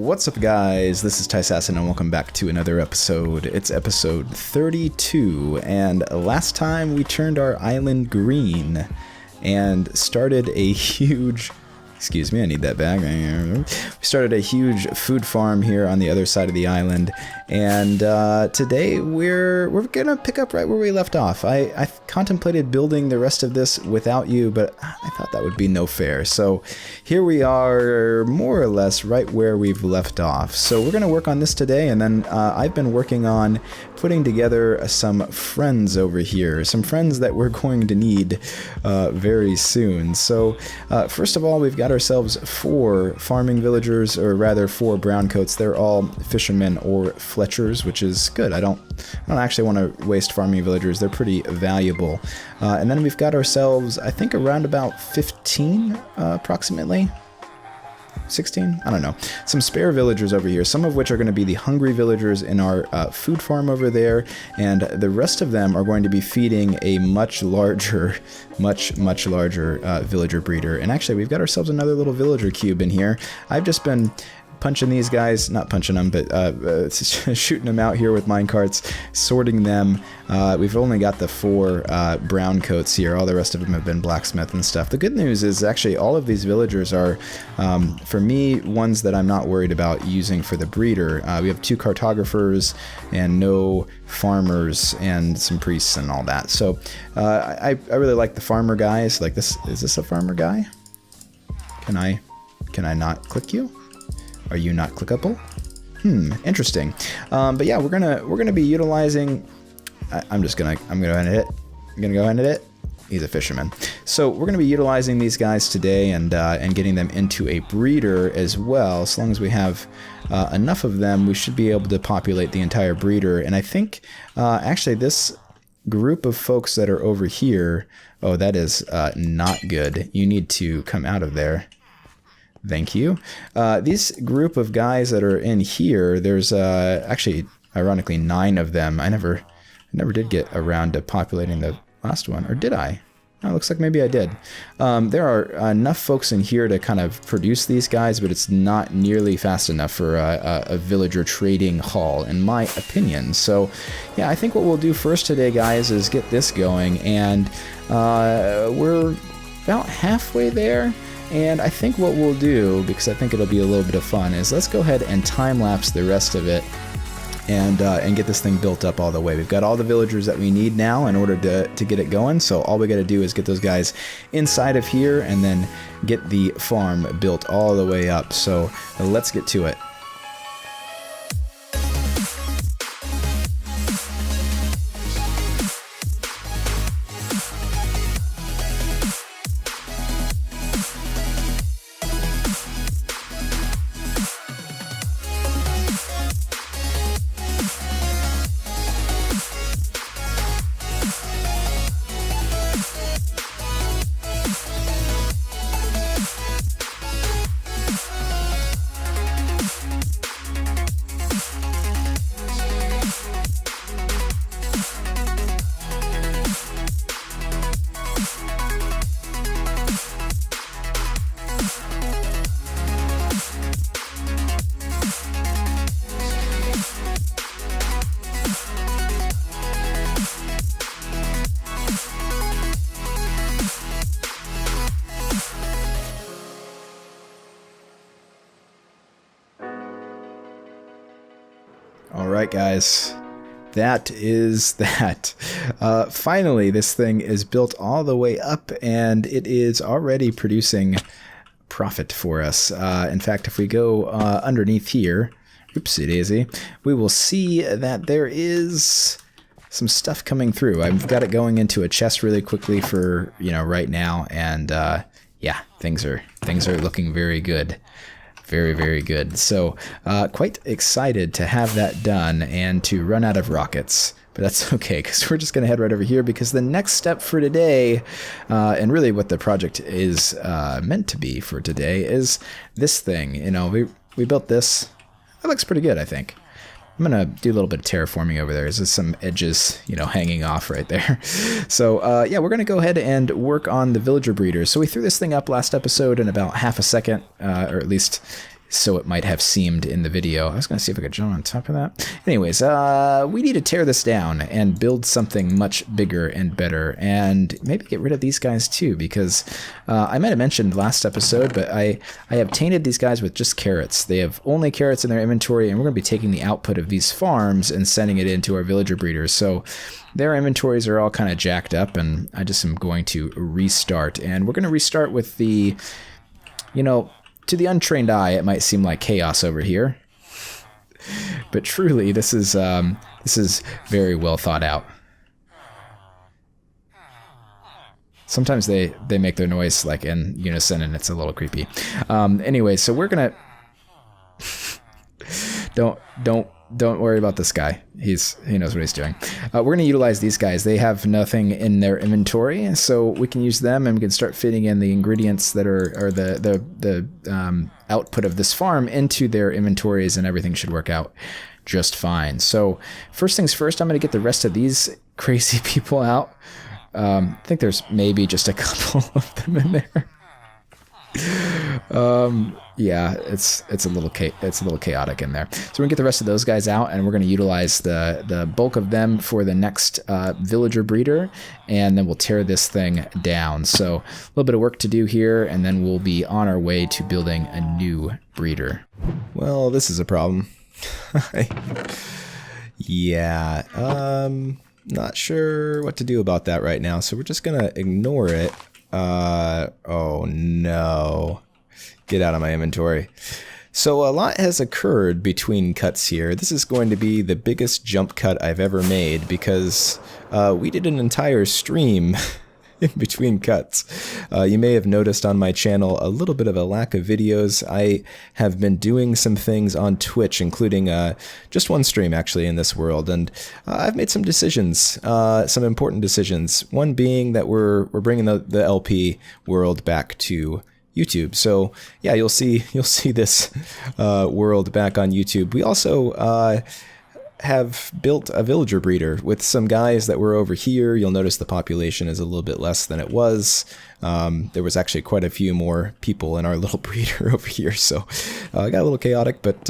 What's up, guys? This is Tyssassin, and welcome back to another episode. It's episode 32, and last time we turned our island green and started a huge... Excuse me, I need that bag. We started a huge food farm here on the other side of the island, and today we're gonna pick up right where we left off. I contemplated building the rest of this without you, but I thought that would be no fair. So here we are, more or less right where we've left off. So we're gonna work on this today, and then I've been working on putting together some friends over here, some friends that we're going to need very soon. So first of all, we've got ourselves 4 farming villagers, or rather 4 brown coats. They're all fishermen or fletchers, which is good. I don't actually want to waste farming villagers. They're pretty valuable. And then we've got ourselves, I think, around about 15 approximately. 16? I don't know. Some spare villagers over here, some of which are going to be the hungry villagers in our food farm over there, and the rest of them are going to be feeding a much larger villager breeder. And actually, we've got ourselves another little villager cube in here. I've just been punching these guys, not punching them, but shooting them out here with minecarts, sorting them. We've only got the 4 brown coats here. All the rest of them have been blacksmith and stuff. The good news is actually all of these villagers are, for me, ones that I'm not worried about using for the breeder. We have 2 cartographers and no farmers and some priests and all that. So I really like the farmer guys. Like this, is this a farmer guy? Can I not click you? Are you not clickable? Interesting. But yeah, we're gonna be utilizing. I'm gonna go ahead and hit. I'm gonna go ahead and hit. He's a fisherman. So we're gonna be utilizing these guys today and getting them into a breeder as well. As long as we have enough of them, we should be able to populate the entire breeder. And I think actually this group of folks that are over here. Oh, that is not good. You need to come out of there. Thank you. This group of guys that are in here, there's actually, ironically, 9 of them. I never did get around to populating the last one, or did I? Oh, it looks like maybe I did. There are enough folks in here to kind of produce these guys, but it's not nearly fast enough for a villager trading hall, in my opinion. So, yeah, I think what we'll do first today, guys, is get this going, and we're about halfway there. And I think what we'll do, because I think it'll be a little bit of fun, is let's go ahead and time-lapse the rest of it and get this thing built up all the way. We've got all the villagers that we need now in order to get it going, so all we got to do is get those guys inside of here and then get the farm built all the way up. So let's get to it. Alright, guys, that is that. Finally, this thing is built all the way up, and it is already producing profit for us. In fact, if we go underneath here, oopsie daisy, we will see that there is some stuff coming through. I've got it going into a chest really quickly for, right now, and yeah, things are looking very good. Very, very good. So quite excited to have that done and to run out of rockets. But that's okay, because we're just going to head right over here, because the next step for today, and really what the project is meant to be for today, is this thing. We built this. It looks pretty good, I think. I'm going to do a little bit of terraforming over there. There's just some edges, hanging off right there. So, yeah, we're going to go ahead and work on the villager breeders. So we threw this thing up last episode in about half a second, or at least so it might have seemed in the video. I was going to see if I could jump on top of that. Anyways, we need to tear this down and build something much bigger and better, and maybe get rid of these guys too, because I might have mentioned last episode, but I have tainted these guys with just carrots. They have only carrots in their inventory, and we're going to be taking the output of these farms and sending it into our villager breeders. So their inventories are all kind of jacked up, and I just am going to restart. And we're going to restart with the, you know, to the untrained eye, it might seem like chaos over here, but truly, this is very well thought out. Sometimes they make their noise like in unison, and it's a little creepy. Anyway, so we're gonna don't worry about this guy. He knows what he's doing. We're going to utilize these guys. They have nothing in their inventory, so we can use them, and we can start fitting in the ingredients that are the output of this farm into their inventories, and everything should work out just fine. So first things first, I'm going to get the rest of these crazy people out. I think there's maybe just a couple of them in there. Yeah, it's a little chaotic in there. So we're gonna get the rest of those guys out, and we're gonna utilize the bulk of them for the next villager breeder, and then we'll tear this thing down. So a little bit of work to do here, and then we'll be on our way to building a new breeder. Well, this is a problem. Yeah, not sure what to do about that right now, so we're just gonna ignore it. Oh no. Get out of my inventory. So a lot has occurred between cuts here. This is going to be the biggest jump cut I've ever made, because we did an entire stream in between cuts. You may have noticed on my channel a little bit of a lack of videos. I have been doing some things on Twitch, including just one stream actually in this world, and I've made some decisions, some important decisions. One being that we're bringing the LP world back to YouTube. So yeah, you'll see this world back on YouTube. We also have built a villager breeder with some guys that were over here. You'll notice the population is a little bit less than it was. There was actually quite a few more people in our little breeder over here, so it got a little chaotic, but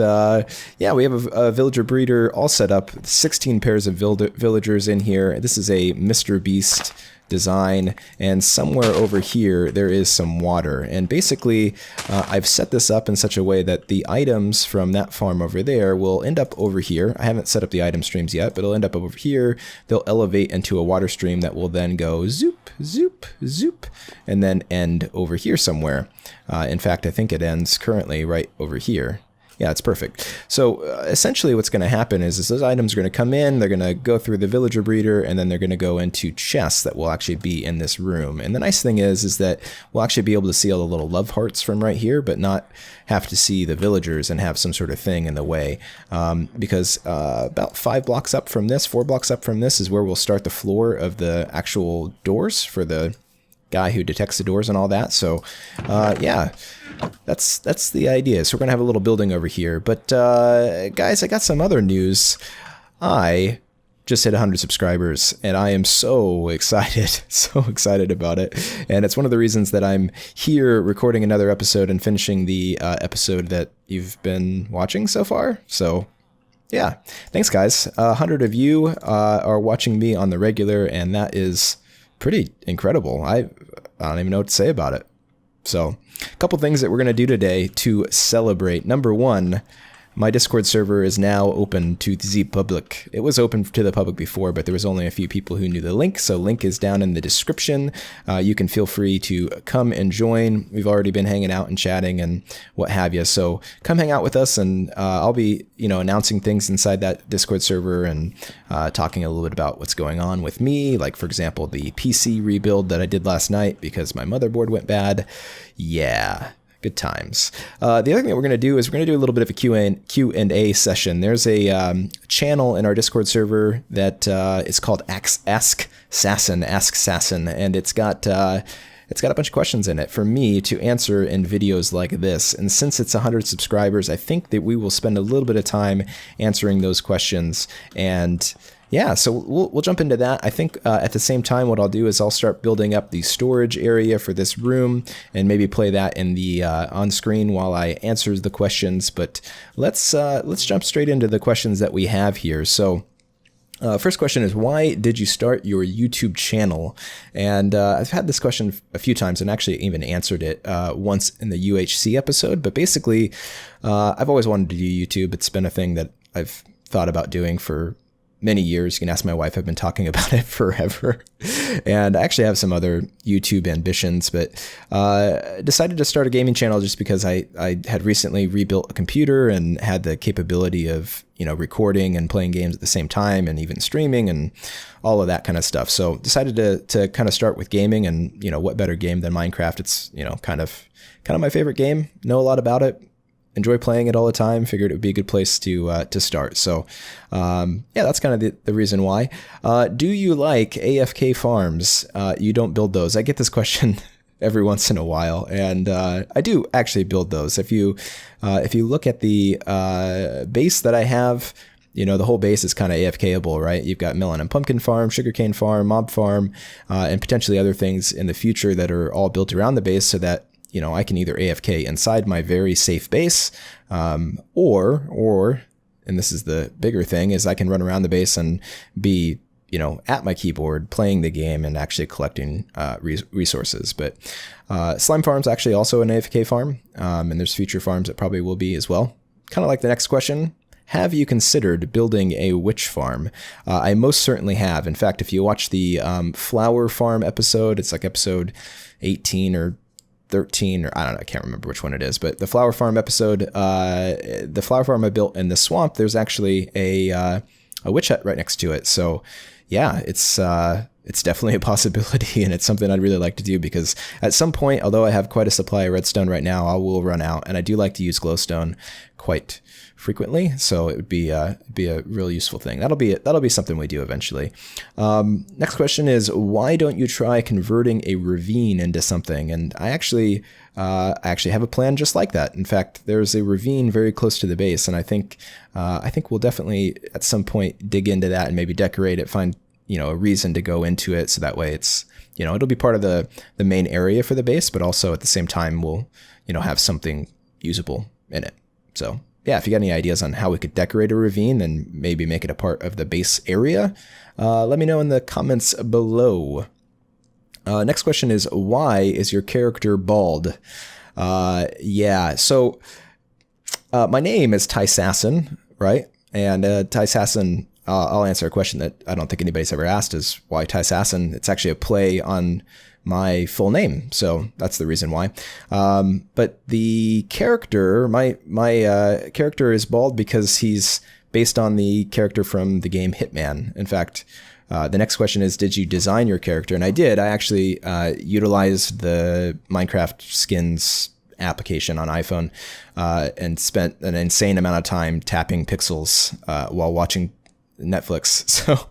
yeah, we have a villager breeder all set up, 16 pairs of villagers in here. This is a Mr. Beast design, and somewhere over here there is some water, and basically I've set this up in such a way that the items from that farm over there will end up over here. I haven't set up the item streams yet, but it'll end up over here. They'll elevate into a water stream that will then go zoop, zoop, zoop, and then end over here somewhere. In fact, I think it ends currently right over here. Yeah, it's perfect. So essentially what's going to happen is those items are going to come in, they're going to go through the villager breeder, and then they're going to go into chests that will actually be in this room. And the nice thing is that we'll actually be able to see all the little love hearts from right here, but not have to see the villagers and have some sort of thing in the way. Because about 4 blocks up from this is where we'll start the floor of the actual doors for the guy who detects the doors and all that. So yeah, that's the idea. So we're gonna have a little building over here. But guys, I got some other news. I just hit 100 subscribers, and I am so excited, so excited about it. And it's one of the reasons that I'm here recording another episode and finishing the episode that you've been watching so far. So yeah, thanks guys. 100 of you are watching me on the regular, and that is pretty incredible. I don't even know what to say about it. So a couple things that we're going to do today to celebrate. Number one, my Discord server is now open to the public. It was open to the public before, but there was only a few people who knew the link, so link is down in the description. You can feel free to come and join. We've already been hanging out and chatting and what have you, so come hang out with us, and I'll be announcing things inside that Discord server and talking a little bit about what's going on with me, like for example the PC rebuild that I did last night because my motherboard went bad. Yeah. Good times. The other thing that we're going to do is we're going to do a little bit of a Q&A session. There's a channel in our Discord server that is called Ask Sassin, and it's got a bunch of questions in it for me to answer in videos like this. And since it's 100 subscribers, I think that we will spend a little bit of time answering those questions. And Yeah, so we'll jump into that. I think at the same time, what I'll do is I'll start building up the storage area for this room and maybe play that in the on screen while I answer the questions. But let's jump straight into the questions that we have here. So. First question is, why did you start your YouTube channel? And I've had this question a few times and actually even answered it once in the UHC episode. But basically, I've always wanted to do YouTube. It's been a thing that I've thought about doing for many years. You can ask my wife. I've been talking about it forever. And I actually have some other YouTube ambitions, but decided to start a gaming channel just because I had recently rebuilt a computer and had the capability of, recording and playing games at the same time and even streaming and all of that kind of stuff. So decided to kind of start with gaming, and, what better game than Minecraft? It's, kind of my favorite game. Know a lot about it. Enjoy playing it all the time. Figured it would be a good place to start. So, that's kind of the reason why. Do you like AFK farms? You don't build those. I get this question every once in a while, and I do actually build those. If you look at the base that I have, the whole base is kind of AFKable, right? You've got melon and pumpkin farm, sugarcane farm, mob farm, and potentially other things in the future that are all built around the base so that I can either AFK inside my very safe base, or, and this is the bigger thing, is I can run around the base and be, at my keyboard playing the game and actually collecting resources. But slime farm's actually also an AFK farm, and there's future farms that probably will be as well. Kind of like the next question. Have you considered building a witch farm? I most certainly have. In fact, if you watch the flower farm episode, it's like episode 18 or 13, or I don't know, I can't remember which one it is, but the flower farm episode, the flower farm I built in the swamp, there's actually a witch hut right next to it. So yeah, it's definitely a possibility, and it's something I'd really like to do, because at some point, although I have quite a supply of redstone right now, I will run out, and I do like to use glowstone quite frequently, so it would be a really useful thing. That'll be something we do eventually. Next question is, why don't you try converting a ravine into something? And I actually have a plan just like that. In fact, there's a ravine very close to the base, and I think we'll definitely at some point dig into that and maybe decorate it, find a reason to go into it, so that way it's it'll be part of the main area for the base, but also at the same time we'll have something usable in it. So yeah, if you got any ideas on how we could decorate a ravine and maybe make it a part of the base area, let me know in the comments below. Next question is, why is your character bald? So my name is Tyssassin, right? And Tyssassin, I'll answer a question that I don't think anybody's ever asked, is why Tyssassin? It's actually a play on my full name, so that's the reason why. But the character, my character is bald because he's based on the character from the game Hitman. In fact, the next question is, did you design your character? And I did. I actually utilized the Minecraft skins application on iPhone and spent an insane amount of time tapping pixels while watching Netflix. So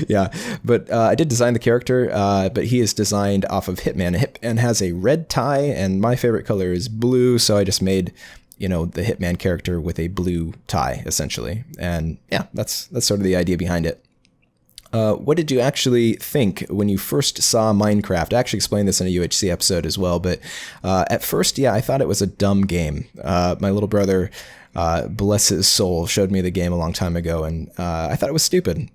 yeah, but I did design the character, but he is designed off of Hitman. Hitman has a red tie, and my favorite color is blue, so I just made the Hitman character with a blue tie, essentially. And yeah, that's sort of the idea behind it. What did you actually think when you first saw Minecraft? I actually explained this in a UHC episode as well, but at first, yeah, I thought it was a dumb game. My little brother, bless his soul, showed me the game a long time ago, and I thought it was stupid.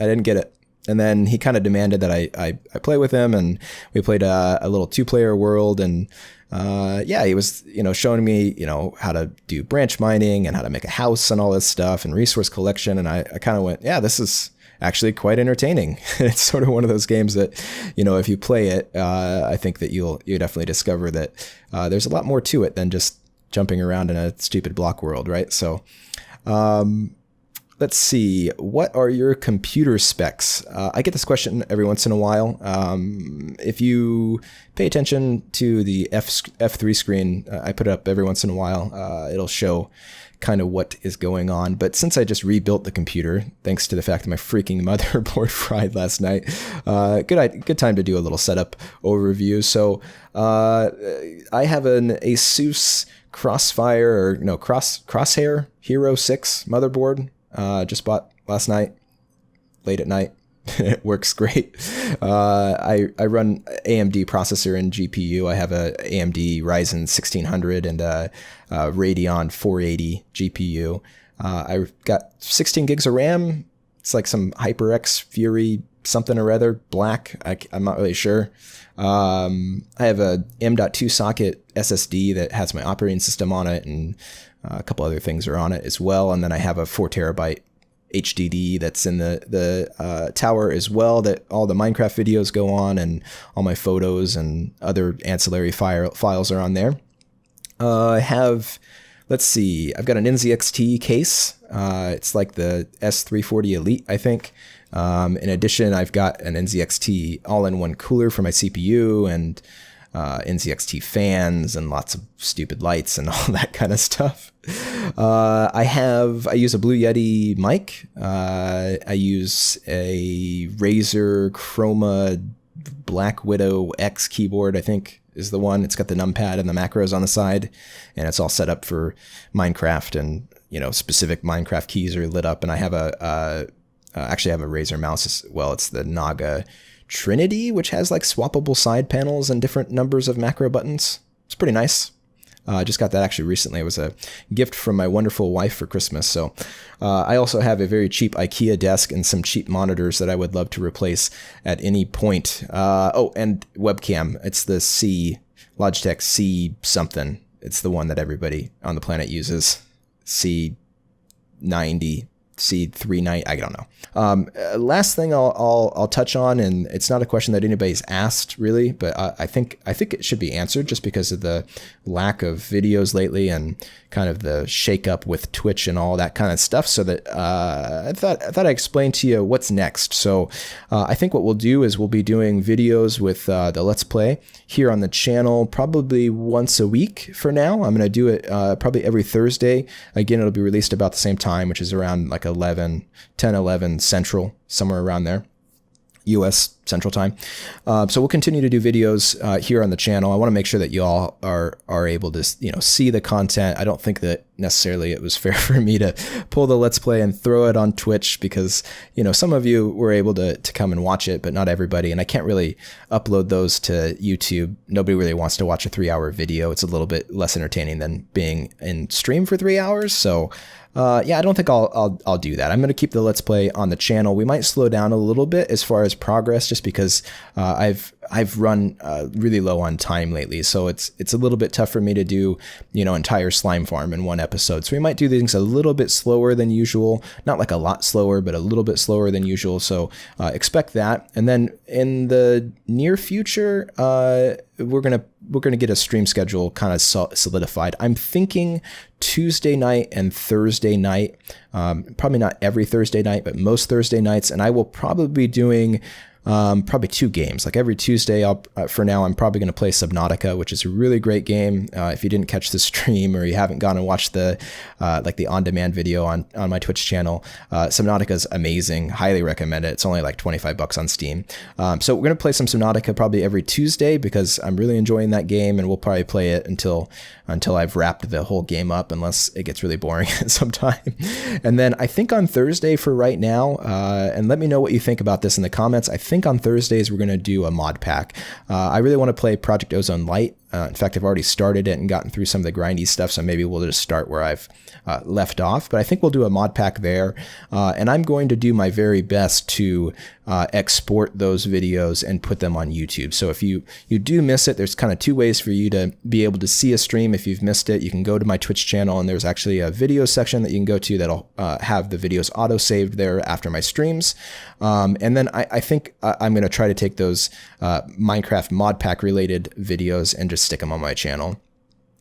I didn't get it. And then he kind of demanded that I play with him, and we played a little 2-player world, and he was showing me how to do branch mining and how to make a house and all this stuff and resource collection, and I kind of went, yeah, this is actually quite entertaining. It's sort of one of those games that if you play it, I think that you definitely discover that there's a lot more to it than just jumping around in a stupid block world, right? So let's see, what are your computer specs? I get this question every once in a while. If you pay attention to the F3 screen, I put it up every once in a while. It'll show kind of what is going on. But since I just rebuilt the computer, thanks to the fact that my freaking motherboard fried last night, good time to do a little setup overview. So I have an Asus Crosshair Hero 6 motherboard. Just bought last night. late at night. It works great. I run AMD processor and GPU. I have a AMD Ryzen 1600 and a Radeon 480 GPU. I've got 16 gigs of RAM. It's like some HyperX Fury something or other, black. I'm not really sure. I have a M.2 socket SSD that has my operating system on it, and a couple other things are on it as well. And then I have a 4 terabyte HDD that's in the tower as well, that all the Minecraft videos go on, and all my photos and other ancillary files are on there. I have, let's see, I've got an NZXT case. It's like the S340 Elite, I think. In addition, I've got an NZXT all-in-one cooler for my CPU, and NZXT fans, and lots of stupid lights and all that kind of stuff. I use a Blue Yeti mic. I use a Razer Chroma Black Widow X keyboard, I think is the one. It's got the numpad and the macros on the side, and it's all set up for Minecraft, and specific Minecraft keys are lit up. And I have actually have a Razer mouse as well. It's the Naga Trinity, which has like swappable side panels and different numbers of macro buttons. It's pretty nice. I just got that actually recently. It was a gift from my wonderful wife for Christmas. So I also have a very cheap IKEA desk and some cheap monitors that I would love to replace at any point. And webcam. It's the Logitech C something. It's the one that everybody on the planet uses. C90. C39, I don't know. Last thing I'll touch on, and it's not a question that anybody's asked really, but I think it should be answered just because of the lack of videos lately and kind of the shakeup with Twitch and all that kind of stuff. So that I thought I'd explain to you what's next. So I think what we'll do is we'll be doing videos with the Let's Play here on the channel probably once a week for now. I'm going to do it probably every Thursday. Again, it'll be released about the same time, which is around like 10, 11 Central, somewhere around there. US Central Time. So we'll continue to do videos here on the channel. I want to make sure that you all are able to see the content. I don't think that necessarily it was fair for me to pull the Let's Play and throw it on Twitch because some of you were able to come and watch it, but not everybody. And I can't really upload those to YouTube. Nobody really wants to watch a 3-hour video. It's a little bit less entertaining than being in stream for 3 hours. So I don't think I'll do that. I'm going to keep the Let's Play on the channel. We might slow down a little bit as far as progress, just because I've run really low on time lately. So it's a little bit tough for me to do entire slime farm in one episode. So we might do things a little bit slower than usual, not like a lot slower, but a little bit slower than usual. So expect that. And then in the near future, we're gonna get a stream schedule kind of solidified. I'm thinking Tuesday night and Thursday night, probably not every Thursday night, but most Thursday nights. And I will probably be doing probably 2 games. Like every Tuesday, for now, I'm probably going to play Subnautica, which is a really great game. If you didn't catch the stream or you haven't gone and watched the on-demand video on my Twitch channel, Subnautica is amazing. Highly recommend it. It's only like $25 on Steam. So we're going to play some Subnautica probably every Tuesday because I'm really enjoying that game, and we'll probably play it until I've wrapped the whole game up, unless it gets really boring at some time. And then I think on Thursday for right now, and let me know what you think about this in the comments, I think on Thursdays we're going to do a mod pack. I really want to play Project Ozone Light. In fact, I've already started it and gotten through some of the grindy stuff, so maybe we'll just start where I've left off. But I think we'll do a mod pack there, and I'm going to do my very best to export those videos and put them on YouTube. So if you do miss it, there's kind of 2 ways for you to be able to see a stream. If you've missed it, you can go to my Twitch channel, and there's actually a video section that you can go to that'll have the videos auto-saved there after my streams. And then I think I'm going to try to take those Minecraft mod pack related videos and just stick them on my channel.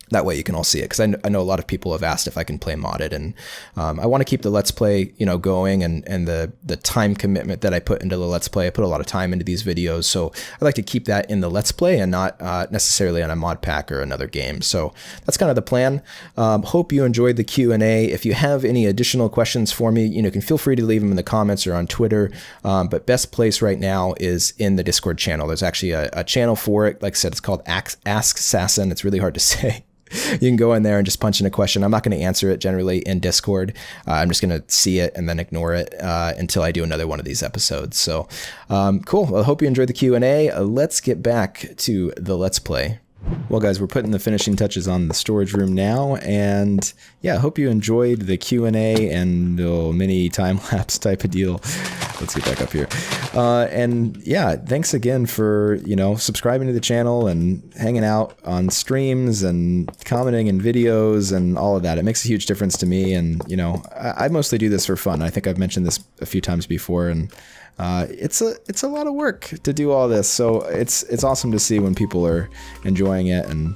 That way you can all see it, because I know a lot of people have asked if I can play modded, and I want to keep the Let's Play going, and the time commitment that I put into the Let's Play. I put a lot of time into these videos, so I like to keep that in the Let's Play and not necessarily on a mod pack or another game. So that's kind of the plan. Hope you enjoyed the Q&A. If you have any additional questions for me, you can feel free to leave them in the comments or on Twitter, but best place right now is in the Discord channel. There's actually a channel for it. Like I said, it's called XMistaBeastx. It's really hard to say. You can go in there and just punch in a question. I'm not going to answer it generally in Discord. I'm just going to see it and then ignore it until I do another one of these episodes. So cool. Well, I hope you enjoyed the Q&A. Let's get back to the Let's Play. Well, guys, we're putting the finishing touches on the storage room now, and yeah, I hope you enjoyed the Q&A and mini time-lapse type of deal. Let's get back up here. And yeah, thanks again for, subscribing to the channel and hanging out on streams and commenting in videos and all of that. It makes a huge difference to me, and, I mostly do this for fun. I think I've mentioned this a few times before, and it's a lot of work to do all this, so it's awesome to see when people are enjoying it and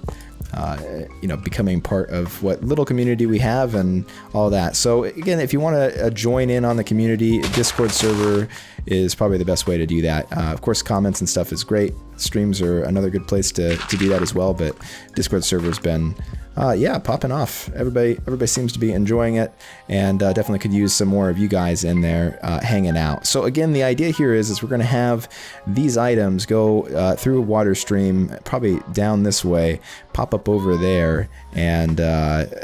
becoming part of what little community we have and all that. So again, if you want to join in on the community, Discord server is probably the best way to do that. Of course, comments and stuff is great. Streams are another good place to do that as well, but Discord server's been popping off. Everybody seems to be enjoying it, and definitely could use some more of you guys in there hanging out. So again, the idea here is we're going to have these items go through a water stream, probably down this way, pop up over there, and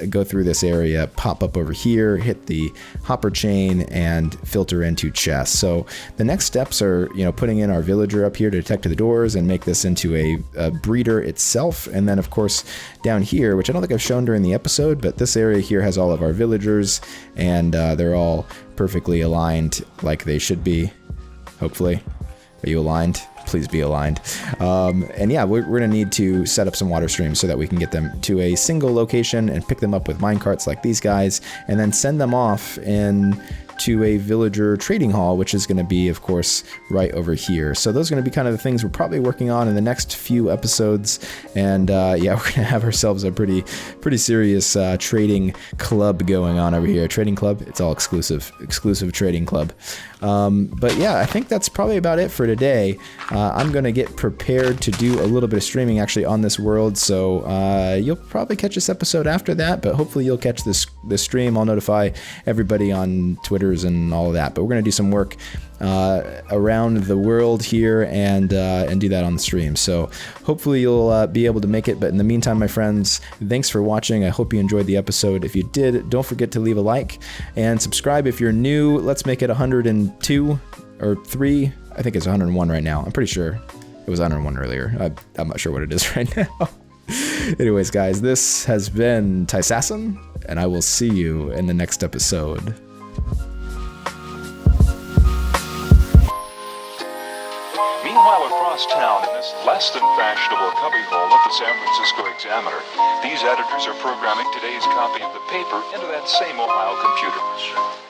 go through this area, pop up over here, hit the hopper chain, and filter into chests. So the next steps are, putting in our villager up here to detect the doors and make this into a breeder itself. And then, of course, down here, which I don't think I've shown during the episode, but this area here has all of our villagers, and they're all perfectly aligned like they should be, hopefully. Are you aligned? Please be aligned. And yeah, we're going to need to set up some water streams so that we can get them to a single location and pick them up with minecarts like these guys, and then send them off to a villager trading hall, which is going to be, of course, right over here. So those are going to be kind of the things we're probably working on in the next few episodes. And yeah, we're going to have ourselves a pretty serious trading club going on over here. Trading club, it's all exclusive trading club. But yeah, I think that's probably about it for today. I'm going to get prepared to do a little bit of streaming actually on this world, so you'll probably catch this episode after that, but hopefully you'll catch this stream. I'll notify everybody on Twitters and all of that, but we're going to do some work around the world here and do that on the stream. So hopefully you'll be able to make it, but in the meantime, my friends, thanks for watching. I hope you enjoyed the episode. If you did, don't forget to leave a like and subscribe if you're new. Let's make it 102 or 3. I think it's 101 right now. I'm pretty sure it was 101 earlier. I'm not sure what it is right now. Anyways, guys, this has been Tyssassin, and I will see you in the next episode. Meanwhile, across town, in this less than fashionable cubbyhole of the San Francisco Examiner, these editors are programming today's copy of the paper into that same Ohio computer.